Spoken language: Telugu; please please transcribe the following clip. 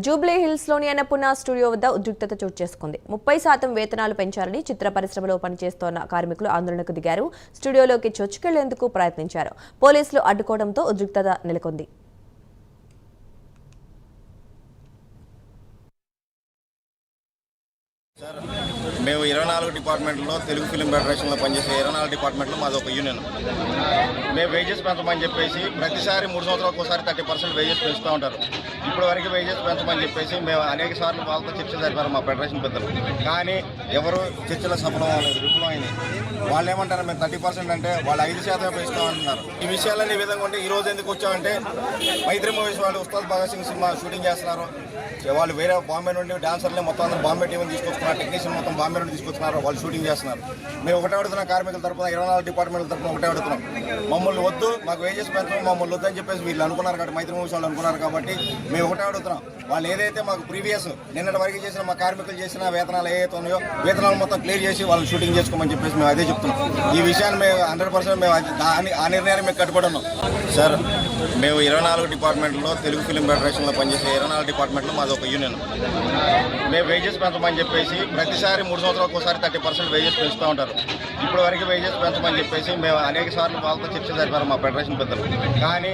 జూబ్లీ హిల్స్లోని అన్నపూర్ణ స్టూడియో వద్ద ఉద్రిక్తత చోటు చేసుకుంది. 30% వేతనాలు పెంచాలని చిత్ర పరిశ్రమలో పనిచేస్తోన్న కార్మికులు ఆందోళనకు దిగారు. స్టూడియోలోకి చొచ్చుకెళ్లేందుకు ప్రయత్నించారు. పోలీసులు అడ్డుకోవడంతో ఉద్రిక్తత నెలకొంది. మేము 24 డిపార్ట్మెంట్లో తెలుగు ఫిలిం ఫెడరేషన్లో పనిచేసే 24 డిపార్ట్మెంట్లో మాది ఒక యూనియన్. మేము వేజెస్ పెంచమని చెప్పేసి ప్రతిసారి 3 సంవత్సరాలకు ఒకసారి 30% వేజెస్ పెంచుతూ ఉంటారు. ఇప్పటి వరకు వేజెస్ పెంచమని చెప్పేసి మేము అనేక సార్లు వాళ్ళతో చర్చలు జరిపారు మా ఫెడరేషన్ పెద్దలు. కానీ ఎవరు చర్చలో విఫలమైంది. వాళ్ళు ఏమంటారు, మేము 30% అంటే వాళ్ళు 5% పెంచుతామంటున్నారు. ఈ విషయాలన్నీ ఈ విధంగా ఉంటే ఈ రోజు ఎందుకు వచ్చామంటే మైత్రి మూవీస్ వాళ్ళు ఉస్తాద్ భగత్ సింగ్ సినిమా షూటింగ్ చేస్తున్నారు. వాళ్ళు వేరే బాంబే నుండి డాన్సర్లే మొత్తం అందరూ బాంబే టీంని తీసుకొస్తున్నారు, టెక్నీషియన్ మొత్తం బాంబే నుండి తీసుకొస్తున్నారు, వాళ్ళు షూటింగ్ చేస్తున్నారు. మేము ఒకటే అడుగుతున్నాం, కార్మికుల తరఫున 24 డిపార్ట్మెంట్ల తరఫున ఒకటే అడుగుతున్నాం, మమ్మల్ని వద్దు, మాకు వేజెస్ పెంచడం మమ్మల్ని వద్దు అని చెప్పేసి వీళ్ళు అనుకున్నారు కాబట్టి, మైత్రి మూవీస్ వాళ్ళు అనుకున్నారు కాబట్టి మేము ఒకటే అడుగుతున్నాం. వాళ్ళు ఏదైతే మాకు ప్రీవియస్ నిన్నటి వరకు చేసిన మా కార్మికులు చేసిన వేతనాలు ఏవైతే ఉన్నాయో వేతనాలు మొత్తం క్లియర్ చేసి వాళ్ళు షూటింగ్ చేసుకోమని చెప్పేసి మేము అదే చెప్తున్నాం. ఈ విషయాన్ని మేము 100% మేము ఆ నిర్ణయాన్ని మేము కట్టుబడి ఉన్నాం. సార్, మేము 24 డిపార్ట్మెంట్లో తెలుగు ఫిలిం ఫెడరేషన్లో పనిచేసే 24 డిపార్ట్మెంట్లో మాది ఒక యూనియన్. మేము వేజెస్ పెంచమని చెప్పేసి ప్రతిసారి 3 సంవత్సరాలకు ఒకసారి 30% వేజెస్ పెంచుతూ ఉంటారు. ఇప్పటి వరకు వేజెస్ పెంచమని చెప్పేసి మేము అనేక సార్లు వాళ్ళతో చర్చలు జరిపారు మా ఫెడరేషన్ పెద్దలు. కానీ